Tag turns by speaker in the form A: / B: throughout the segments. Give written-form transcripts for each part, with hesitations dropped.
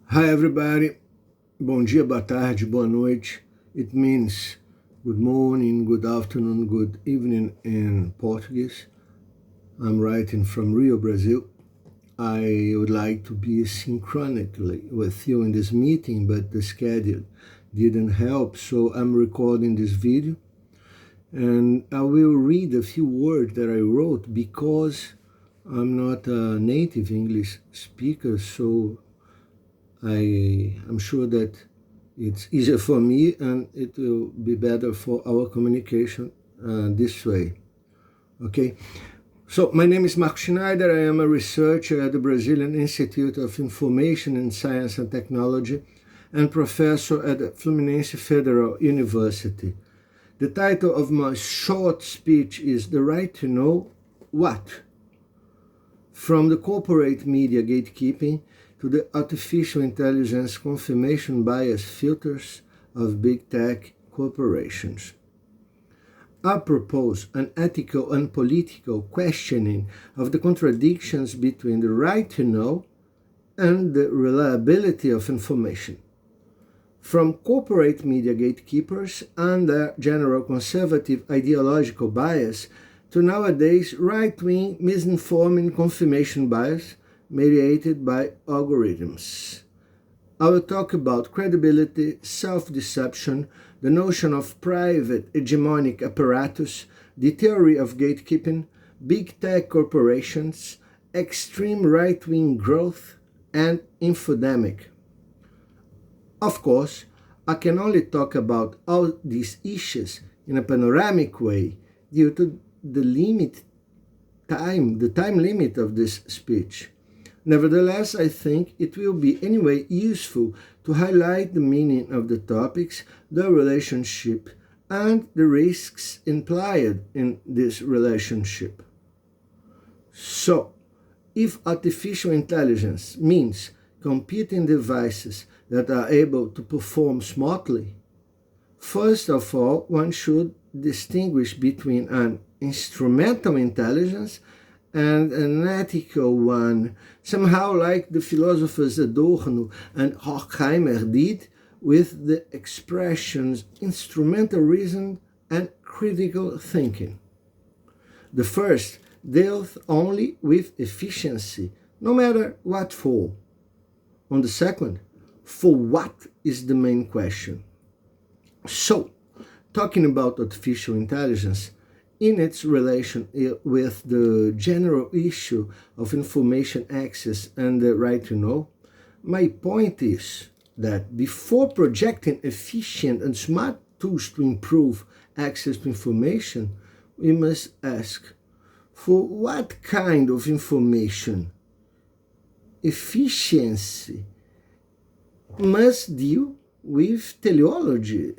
A: Hi everybody, bom dia, boa tarde, boa noite. It means good morning, good afternoon, good evening in Portuguese. I'm writing from Rio, Brazil. I would like to be synchronically with you in this meeting, but the schedule didn't help, so I'm recording this video. And I will read a few words that I wrote because I'm not a native English speaker, so I'm sure that it's easier for me and it will be better for our communication this way. Okay, so my name is Marco Schneider. I am a researcher at the Brazilian Institute of Information in Science and Technology and professor at the Fluminense Federal University. The title of my short speech is The Right to Know What? From the corporate media gatekeeping to the artificial intelligence confirmation bias filters of big tech corporations. I propose an ethical and political questioning of the contradictions between the right to know and the reliability of information. From corporate media gatekeepers and their general conservative ideological bias to nowadays right-wing misinforming confirmation bias mediated by algorithms. I will talk about credibility, self-deception, the notion of private hegemonic apparatus, the theory of gatekeeping, big tech corporations, extreme right-wing growth, and infodemic. Of course, I can only talk about all these issues in a panoramic way due to the time limit of this speech. Nevertheless, I think it will be anyway useful to highlight the meaning of the topics, the relationship, and the risks implied in this relationship. So, if artificial intelligence means computing devices that are able to perform smartly, first of all, one should distinguish between an instrumental intelligence and an ethical one, somehow like the philosophers Adorno and Horkheimer did with the expressions instrumental reason and critical thinking. The first deals only with efficiency, no matter what for. On the second, for what is the main question. So, talking about artificial intelligence, in its relation with the general issue of information access and the right to know, my point is that before projecting efficient and smart tools to improve access to information, we must ask, for what kind of information? Efficiency must deal with teleology.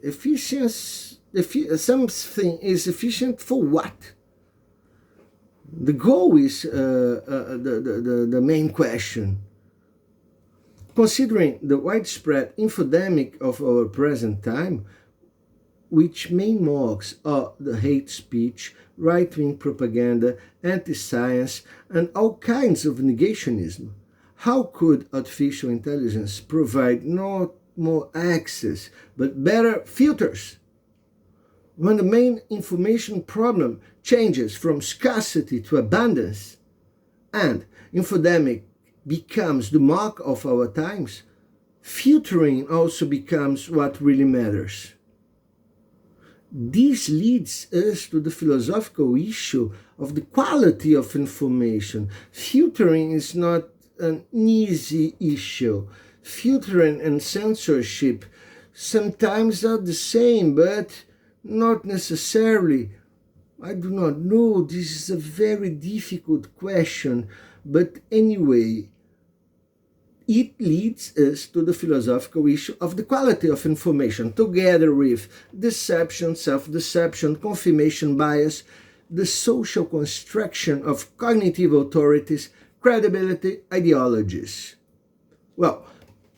A: Something is efficient for what? The goal is the main question. Considering the widespread infodemic of our present time, which main marks are the hate speech, right-wing propaganda, anti-science, and all kinds of negationism, how could artificial intelligence provide not more access, but better filters? When the main information problem changes from scarcity to abundance, and infodemic becomes the mark of our times, filtering also becomes what really matters. This leads us to the philosophical issue of the quality of information. Filtering is not an easy issue. Filtering and censorship sometimes are the same, but not necessarily. I do not know. This is a very difficult question. But anyway, it leads us to the philosophical issue of the quality of information, together with deception, self-deception, confirmation bias, the social construction of cognitive authorities, credibility, ideologies. Well,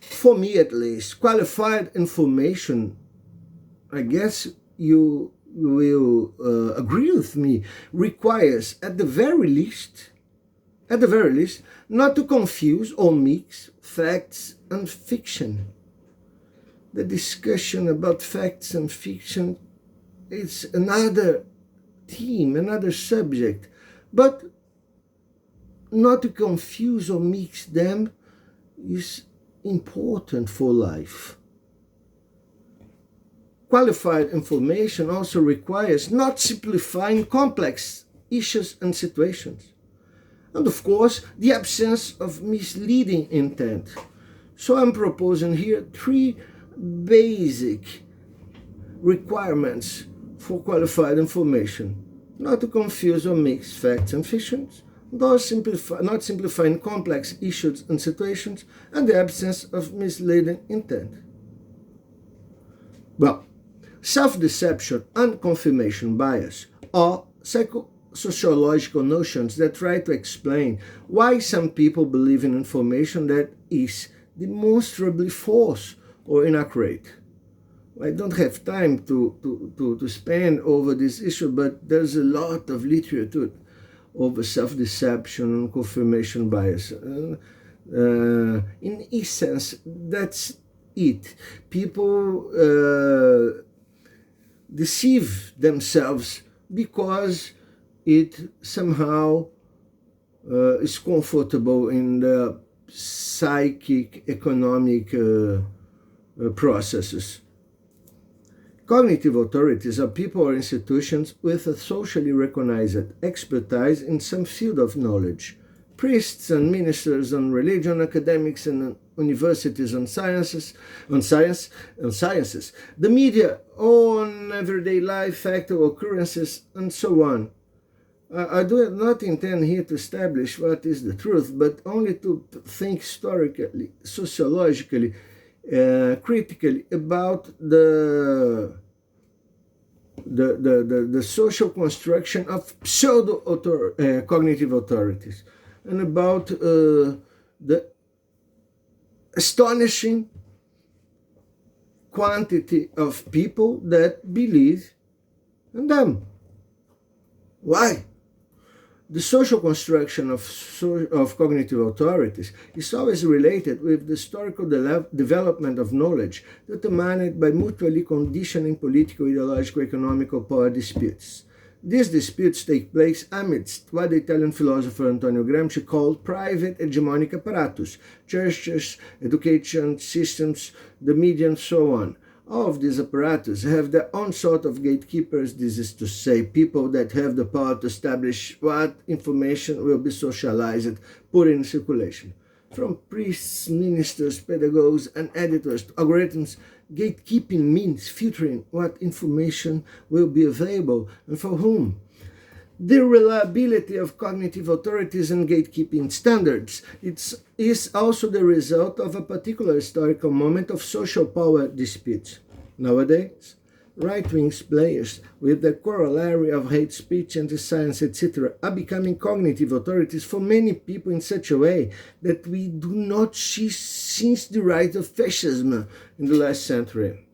A: for me at least, qualified information, I guess you will agree with me, requires at the very least at the very least, not to confuse or mix facts and fiction. The discussion about facts and fiction is another theme, another subject, but not to confuse or mix them is important for life. Qualified information also requires not simplifying complex issues and situations. And of course, the absence of misleading intent. So I'm proposing here 3 basic requirements for qualified information. Not to confuse or mix facts and fictions, not simplifying complex issues and situations, and the absence of misleading intent. Well, self-deception and confirmation bias are psychosociological notions that try to explain why some people believe in information that is demonstrably false or inaccurate. I don't have time to spend over this issue, but there's a lot of literature over self-deception and confirmation bias. In essence, that's it. People deceive themselves because it somehow is comfortable in the psychic, economic processes. Cognitive authorities are people or institutions with a socially recognized expertise in some field of knowledge. Priests and ministers on religion, academics and universities on science, the media on everyday life, factual occurrences, and so on. I do not intend here to establish what is the truth, but only to think historically, sociologically, critically about the social construction of cognitive authorities, and about the astonishing quantity of people that believe in them. Why? The social construction of cognitive authorities is always related with the historical development of knowledge determined by mutually conditioning political, ideological, economical power disputes. These disputes take place amidst what the Italian philosopher Antonio Gramsci called private hegemonic apparatus, churches, education systems, the media, and so on. All of these apparatus have their own sort of gatekeepers, this is to say, people that have the power to establish what information will be socialized, put in circulation. From priests, ministers, pedagogues, and editors to algorithms, gatekeeping means filtering what information will be available and for whom. The reliability of cognitive authorities and gatekeeping standards is also the result of a particular historical moment of social power disputes. Nowadays, right-wing players, with the corollary of hate speech, anti-science, etc., are becoming cognitive authorities for many people in such a way that we do not see since the rise of fascism in the last century.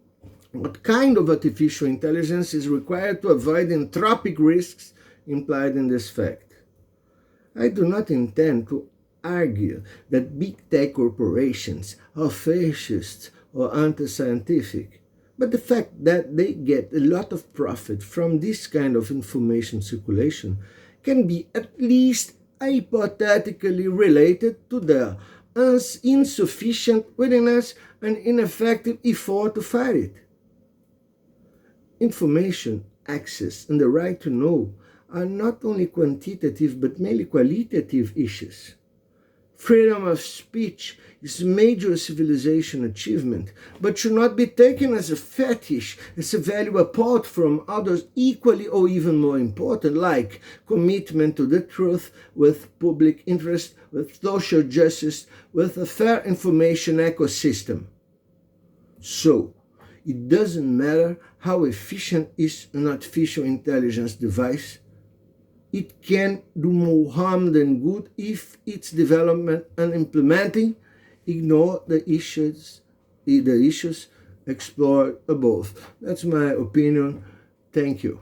A: What kind of artificial intelligence is required to avoid entropic risks implied in this fact? I do not intend to argue that big tech corporations are fascist or anti-scientific, but the fact that they get a lot of profit from this kind of information circulation can be at least hypothetically related to their insufficient willingness and ineffective effort to fight it. Information, access, and the right to know are not only quantitative but mainly qualitative issues. Freedom of speech is a major civilization achievement, but should not be taken as a fetish, as a value apart from others equally or even more important, like commitment to the truth, with public interest, with social justice, with a fair information ecosystem. So, it doesn't matter how efficient is an artificial intelligence device. It can do more harm than good if its development and implementing ignore the issues explored above. That's my opinion. Thank you.